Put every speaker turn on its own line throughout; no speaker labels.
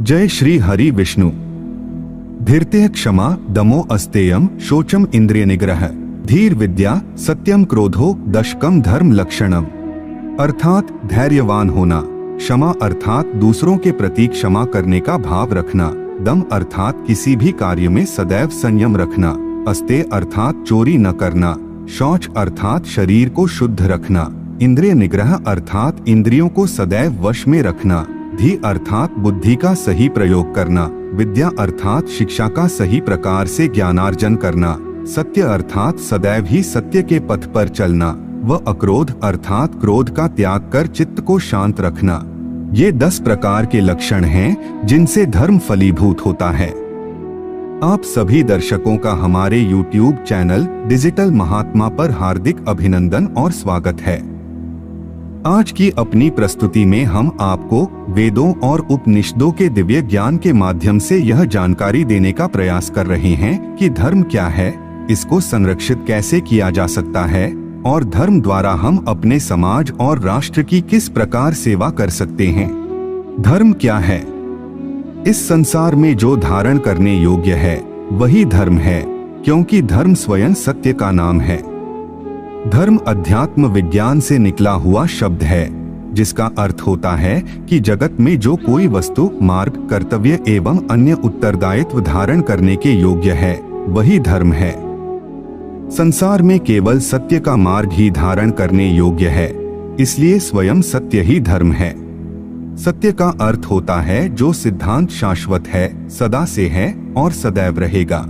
जय श्री हरि विष्णु। धीर्तेः क्षमा दमो अस्तेयम शोचम इंद्रिय निग्रह धीर विद्या सत्यम क्रोधो दशकम धर्म लक्षणम। अर्थात धैर्यवान होना, क्षमा अर्थात दूसरों के प्रति क्षमा करने का भाव रखना, दम अर्थात किसी भी कार्य में सदैव संयम रखना, अस्तेय अर्थात चोरी न करना, शौच अर्थात शरीर को शुद्ध रखना, इंद्रिय निग्रह अर्थात इंद्रियों को सदैव वश में रखना, धी अर्थात बुद्धि का सही प्रयोग करना, विद्या अर्थात शिक्षा का सही प्रकार से ज्ञानार्जन करना, सत्य अर्थात सदैव ही सत्य के पथ पर चलना, व अक्रोध अर्थात क्रोध का त्याग कर चित्त को शांत रखना। ये 10 प्रकार के लक्षण हैं जिनसे धर्म फलीभूत होता है। आप सभी दर्शकों का हमारे YouTube चैनल डिजिटल महात्मा पर हार्दिक अभिनंदन और स्वागत है। आज की अपनी प्रस्तुति में हम आपको वेदों और उपनिषदों के दिव्य ज्ञान के माध्यम से यह जानकारी देने का प्रयास कर रहे हैं कि धर्म क्या है, इसको संरक्षित कैसे किया जा सकता है और धर्म द्वारा हम अपने समाज और राष्ट्र की किस प्रकार सेवा कर सकते हैं। धर्म क्या है? इस संसार में जो धारण करने योग्य है वही धर्म है, क्योंकि धर्म स्वयं सत्य का नाम है। धर्म अध्यात्म विज्ञान से निकला हुआ शब्द है, जिसका अर्थ होता है कि जगत में जो कोई वस्तु, मार्ग, कर्तव्य एवं अन्य उत्तरदायित्व धारण करने के योग्य है वही धर्म है। संसार में केवल सत्य का मार्ग ही धारण करने योग्य है, इसलिए स्वयं सत्य ही धर्म है। सत्य का अर्थ होता है जो सिद्धांत शाश्वत है, सदा से है और सदैव रहेगा,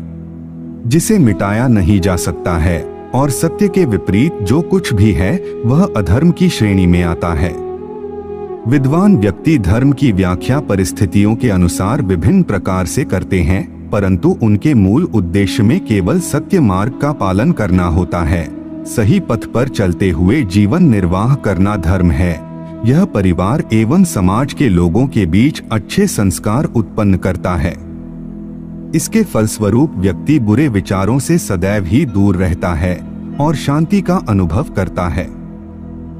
जिसे मिटाया नहीं जा सकता है, और सत्य के विपरीत जो कुछ भी है वह अधर्म की श्रेणी में आता है। विद्वान व्यक्ति धर्म की व्याख्या परिस्थितियों के अनुसार विभिन्न प्रकार से करते हैं, परंतु उनके मूल उद्देश्य में केवल सत्य मार्ग का पालन करना होता है। सही पथ पर चलते हुए जीवन निर्वाह करना धर्म है। यह परिवार एवं समाज के लोगों के बीच अच्छे संस्कार उत्पन्न करता है। इसके फलस्वरूप व्यक्ति बुरे विचारों से सदैव ही दूर रहता है और शांति का अनुभव करता है।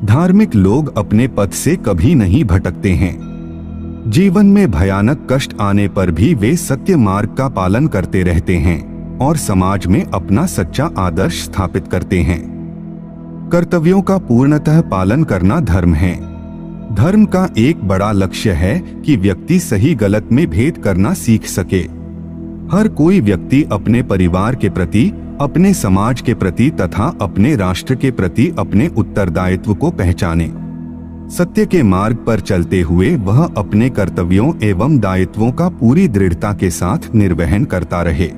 धार्मिक लोग अपने पथ से कभी नहीं भटकते हैं। जीवन में भयानक कष्ट आने पर भी वे सत्य मार्ग का पालन करते रहते हैं और समाज में अपना सच्चा आदर्श स्थापित करते हैं। कर्तव्यों का पूर्णतः पालन करना धर्म है। धर्म का एक बड़ा लक्ष्य है कि व्यक्ति सही गलत में भेद करना सीख सके। हर कोई व्यक्ति अपने परिवार के प्रति, अपने समाज के प्रति तथा अपने राष्ट्र के प्रति अपने उत्तरदायित्व को पहचाने। सत्य के मार्ग पर चलते हुए वह अपने कर्तव्यों एवं दायित्वों का पूरी दृढ़ता के साथ निर्वहन करता रहे।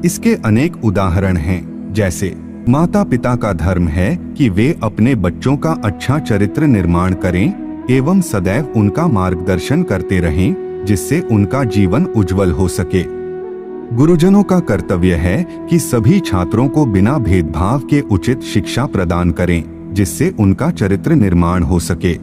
इसके अनेक उदाहरण हैं, जैसे माता पिता का धर्म है कि वे अपने बच्चों का अच्छा चरित्र निर्माण करें एवं सदैव उनका मार्गदर्शन करते रहें, जिससे उनका जीवन उज्जवल हो सके। गुरुजनों का कर्तव्य है कि सभी छात्रों को बिना भेदभाव के उचित शिक्षा प्रदान करें, जिससे उनका चरित्र निर्माण हो सके।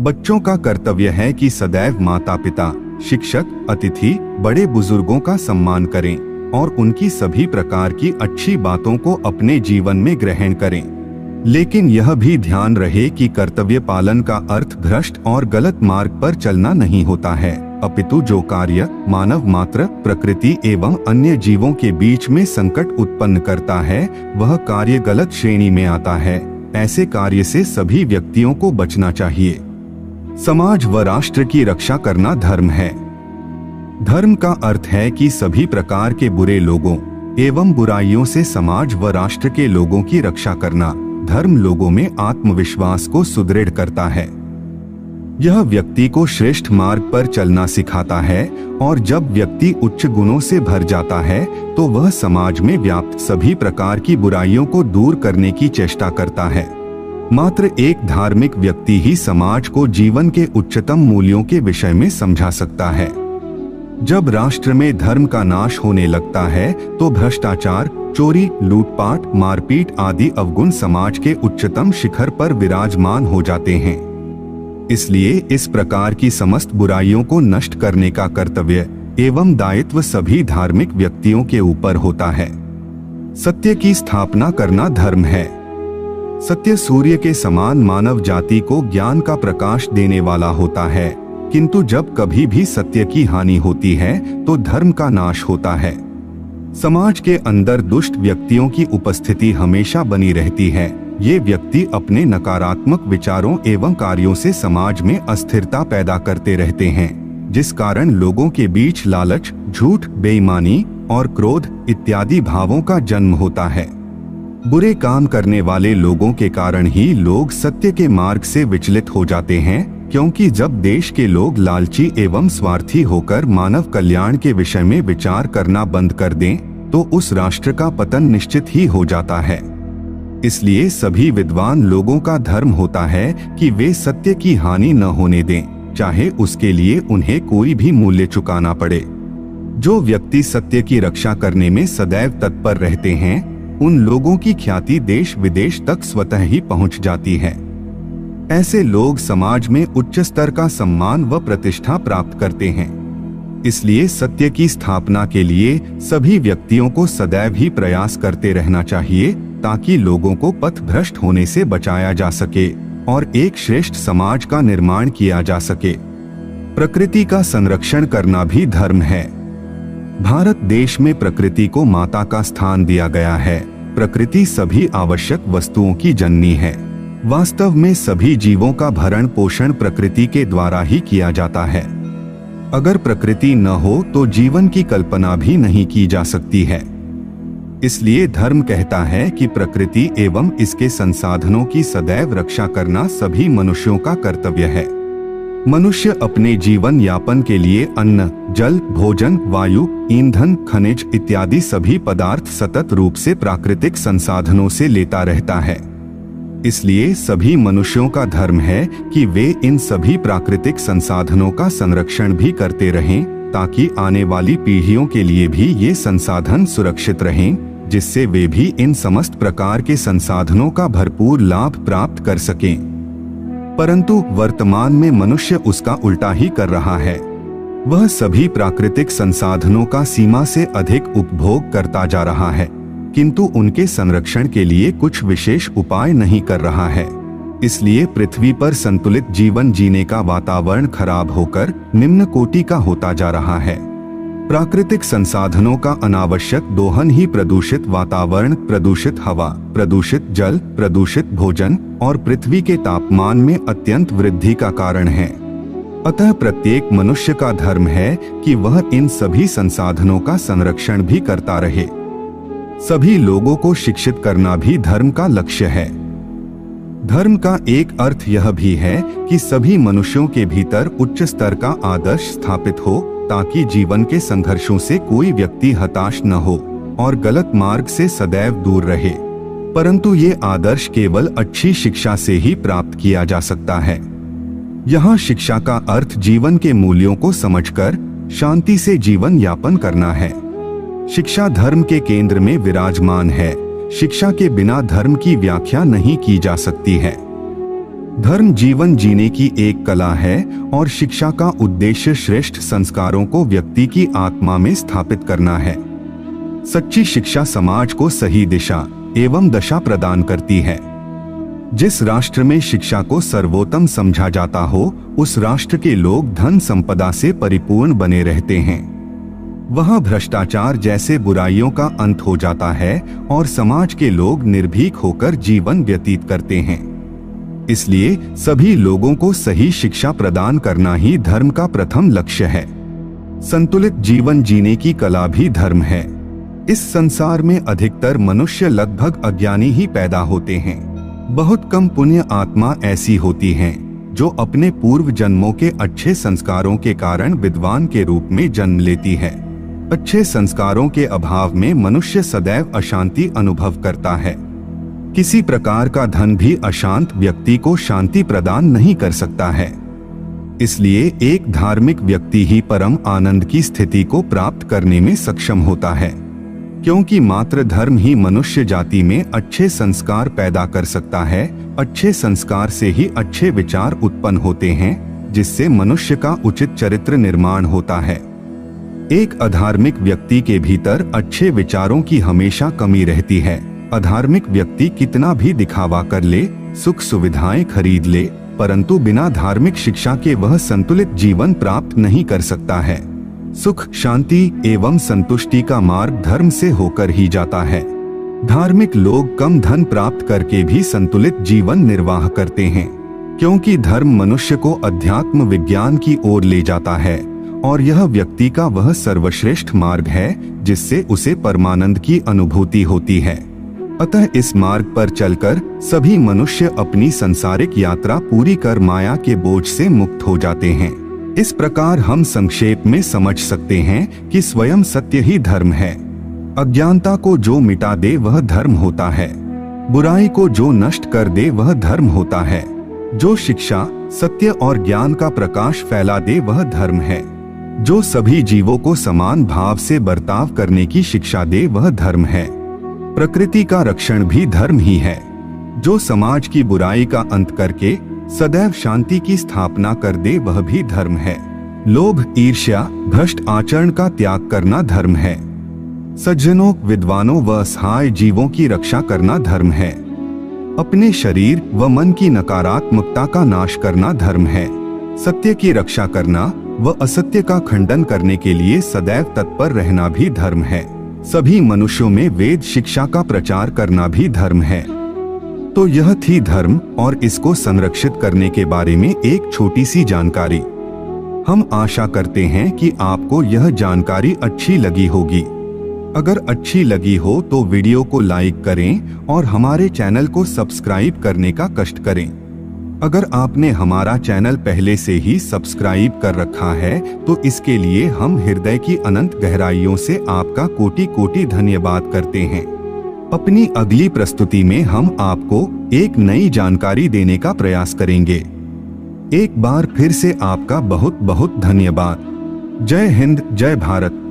बच्चों का कर्तव्य है कि सदैव माता पिता, शिक्षक, अतिथि, बड़े बुजुर्गों का सम्मान करें और उनकी सभी प्रकार की अच्छी बातों को अपने जीवन में ग्रहण करें। लेकिन यह भी ध्यान रहे कि कर्तव्य पालन का अर्थ भ्रष्ट और गलत मार्ग पर चलना नहीं होता है, अपितु जो कार्य मानव मात्र, प्रकृति एवं अन्य जीवों के बीच में संकट उत्पन्न करता है वह कार्य गलत श्रेणी में आता है। ऐसे कार्य से सभी व्यक्तियों को बचना चाहिए। समाज व राष्ट्र की रक्षा करना धर्म है। धर्म का अर्थ है कि सभी प्रकार के बुरे लोगों एवं बुराइयों से समाज व राष्ट्र के लोगों की रक्षा करना। धर्म लोगों में आत्मविश्वास को सुदृढ़ करता है। यह व्यक्ति को श्रेष्ठ मार्ग पर चलना सिखाता है, और जब व्यक्ति उच्च गुणों से भर जाता है तो वह समाज में व्याप्त सभी प्रकार की बुराइयों को दूर करने की चेष्टा करता है। मात्र एक धार्मिक व्यक्ति ही समाज को जीवन के उच्चतम मूल्यों के विषय में समझा सकता है। जब राष्ट्र में धर्म का नाश होने लगता है तो भ्रष्टाचार, चोरी, लूटपाट, मारपीट आदि अवगुण समाज के उच्चतम शिखर पर विराजमान हो जाते हैं। इसलिए इस प्रकार की समस्त बुराइयों को नष्ट करने का कर्तव्य एवं दायित्व सभी धार्मिक व्यक्तियों के ऊपर होता है। सत्य की स्थापना करना धर्म है। सत्य सूर्य के समान मानव जाति को ज्ञान का प्रकाश देने वाला होता है। किंतु जब कभी भी सत्य की हानि होती है तो धर्म का नाश होता है। समाज के अंदर दुष्ट व्यक्तियों की उपस्थिति हमेशा बनी रहती है। ये व्यक्ति अपने नकारात्मक विचारों एवं कार्यों से समाज में अस्थिरता पैदा करते रहते हैं, जिस कारण लोगों के बीच लालच, झूठ, बेईमानी और क्रोध इत्यादि भावों का जन्म होता है। बुरे काम करने वाले लोगों के कारण ही लोग सत्य के मार्ग से विचलित हो जाते हैं, क्योंकि जब देश के लोग लालची एवं स्वार्थी होकर मानव कल्याण के विषय में विचार करना बंद कर दें, तो उस राष्ट्र का पतन निश्चित ही हो जाता है। इसलिए सभी विद्वान लोगों का धर्म होता है कि वे सत्य की हानि न होने दें, चाहे उसके लिए उन्हें कोई भी मूल्य चुकाना पड़े। जो व्यक्ति सत्य की रक्षा करने में सदैव तत्पर रहते हैं, उन लोगों की ख्याति देश विदेश तक स्वतः ही पहुंच जाती है। ऐसे लोग समाज में उच्च स्तर का सम्मान व प्रतिष्ठा प्राप्त करते हैं। इसलिए सत्य की स्थापना के लिए सभी व्यक्तियों को सदैव ही प्रयास करते रहना चाहिए, ताकि लोगों को पथ भ्रष्ट होने से बचाया जा सके और एक श्रेष्ठ समाज का निर्माण किया जा सके। प्रकृति का संरक्षण करना भी धर्म है। भारत देश में प्रकृति को माता का स्थान दिया गया है। प्रकृति सभी आवश्यक वस्तुओं की जननी है। वास्तव में सभी जीवों का भरण पोषण प्रकृति के द्वारा ही किया जाता है। अगर प्रकृति न हो तो जीवन की कल्पना भी नहीं की जा सकती है। इसलिए धर्म कहता है कि प्रकृति एवं इसके संसाधनों की सदैव रक्षा करना सभी मनुष्यों का कर्तव्य है। मनुष्य अपने जीवन यापन के लिए अन्न, जल, भोजन, वायु, ईंधन, खनिज इत्यादि सभी पदार्थ सतत रूप से प्राकृतिक संसाधनों से लेता रहता है। इसलिए सभी मनुष्यों का धर्म है कि वे इन सभी प्राकृतिक संसाधनों का संरक्षण भी करते रहें, ताकि आने वाली पीढ़ियों के लिए भी ये संसाधन सुरक्षित रहें, जिससे वे भी इन समस्त प्रकार के संसाधनों का भरपूर लाभ प्राप्त कर सकें। परंतु वर्तमान में मनुष्य उसका उल्टा ही कर रहा है। वह सभी प्राकृतिक संसाधनों का सीमा से अधिक उपभोग करता जा रहा है, किंतु उनके संरक्षण के लिए कुछ विशेष उपाय नहीं कर रहा है। इसलिए पृथ्वी पर संतुलित जीवन जीने का वातावरण खराब होकर निम्न कोटि का होता जा रहा है। प्राकृतिक संसाधनों का अनावश्यक दोहन ही प्रदूषित वातावरण, प्रदूषित हवा, प्रदूषित जल, प्रदूषित भोजन और पृथ्वी के तापमान में अत्यंत वृद्धि का कारण है। अतः प्रत्येक मनुष्य का धर्म है कि वह इन सभी संसाधनों का संरक्षण भी करता रहे। सभी लोगों को शिक्षित करना भी धर्म का लक्ष्य है। धर्म का एक अर्थ यह भी है कि सभी मनुष्यों के भीतर उच्च स्तर का आदर्श स्थापित हो, ताकि जीवन के संघर्षों से कोई व्यक्ति हताश न हो और गलत मार्ग से सदैव दूर रहे। परंतु ये आदर्श केवल अच्छी शिक्षा से ही प्राप्त किया जा सकता है। यहाँ शिक्षा का अर्थ जीवन के मूल्यों को समझकर शांति से जीवन यापन करना है। शिक्षा धर्म के केंद्र में विराजमान है। शिक्षा के बिना धर्म की व्याख्या नहीं की जा सकती है। धर्म जीवन जीने की एक कला है और शिक्षा का उद्देश्य श्रेष्ठ संस्कारों को व्यक्ति की आत्मा में स्थापित करना है। सच्ची शिक्षा समाज को सही दिशा एवं दशा प्रदान करती है। जिस राष्ट्र में शिक्षा को सर्वोत्तम समझा जाता हो, उस राष्ट्र के लोग धन संपदा से परिपूर्ण बने रहते हैं। वहाँ भ्रष्टाचार जैसे बुराइयों का अंत हो जाता है और समाज के लोग निर्भीक होकर जीवन व्यतीत करते हैं। इसलिए सभी लोगों को सही शिक्षा प्रदान करना ही धर्म का प्रथम लक्ष्य है। संतुलित जीवन जीने की कला भी धर्म है। इस संसार में अधिकतर मनुष्य लगभग अज्ञानी ही पैदा होते हैं। बहुत कम पुण्य आत्मा ऐसी होती हैं जो अपने पूर्व जन्मों के अच्छे संस्कारों के कारण विद्वान के रूप में जन्म लेती है। अच्छे संस्कारों के अभाव में मनुष्य सदैव अशांति अनुभव करता है। किसी प्रकार का धन भी अशांत व्यक्ति को शांति प्रदान नहीं कर सकता है। इसलिए एक धार्मिक व्यक्ति ही परम आनंद की स्थिति को प्राप्त करने में सक्षम होता है, क्योंकि मात्र धर्म ही मनुष्य जाति में अच्छे संस्कार पैदा कर सकता है। अच्छे संस्कार से ही अच्छे विचार उत्पन्न होते हैं, जिससे मनुष्य का उचित चरित्र निर्माण होता है। एक अधार्मिक व्यक्ति के भीतर अच्छे विचारों की हमेशा कमी रहती है। अधार्मिक व्यक्ति कितना भी दिखावा कर ले, सुख सुविधाएं खरीद ले, परंतु बिना धार्मिक शिक्षा के वह संतुलित जीवन प्राप्त नहीं कर सकता है। सुख, शांति एवं संतुष्टि का मार्ग धर्म से होकर ही जाता है। धार्मिक लोग कम धन प्राप्त करके भी संतुलित जीवन निर्वाह करते हैं, क्योंकि धर्म मनुष्य को अध्यात्म विज्ञान की ओर ले जाता है और यह व्यक्ति का वह सर्वश्रेष्ठ मार्ग है जिससे उसे परमानंद की अनुभूति होती है। अतः इस मार्ग पर चलकर सभी मनुष्य अपनी सांसारिक यात्रा पूरी कर माया के बोझ से मुक्त हो जाते हैं। इस प्रकार हम संक्षेप में समझ सकते हैं कि स्वयं सत्य ही धर्म है। अज्ञानता को जो मिटा दे वह धर्म होता है, बुराई को जो नष्ट कर दे वह धर्म होता है, जो शिक्षा, सत्य और ज्ञान का प्रकाश फैला दे वह धर्म है, जो सभी जीवों को समान भाव से बर्ताव करने की शिक्षा दे वह धर्म है, प्रकृति का रक्षण भी धर्म ही है, जो समाज की बुराई का अंत करके सदैव शांति की स्थापना कर दे वह भी धर्म है, लोभ, ईर्ष्या, भ्रष्ट आचरण का त्याग करना धर्म है, सज्जनों, विद्वानों व असहाय जीवों की रक्षा करना धर्म है, अपने शरीर व मन की नकारात्मकता का नाश करना धर्म है, सत्य की रक्षा करना व असत्य का खंडन करने के लिए सदैव तत्पर रहना भी धर्म है, सभी मनुष्यों में वेद शिक्षा का प्रचार करना भी धर्म है। तो यह थी धर्म और इसको संरक्षित करने के बारे में एक छोटी सी जानकारी। हम आशा करते हैं कि आपको यह जानकारी अच्छी लगी होगी। अगर अच्छी लगी हो तो वीडियो को लाइक करें और हमारे चैनल को सब्सक्राइब करने का कष्ट करें। अगर आपने हमारा चैनल पहले से ही सब्सक्राइब कर रखा है तो इसके लिए हम हृदय की अनंत गहराइयों से आपका कोटि कोटि धन्यवाद करते हैं। अपनी अगली प्रस्तुति में हम आपको एक नई जानकारी देने का प्रयास करेंगे। एक बार फिर से आपका बहुत बहुत धन्यवाद। जय हिंद, जय भारत।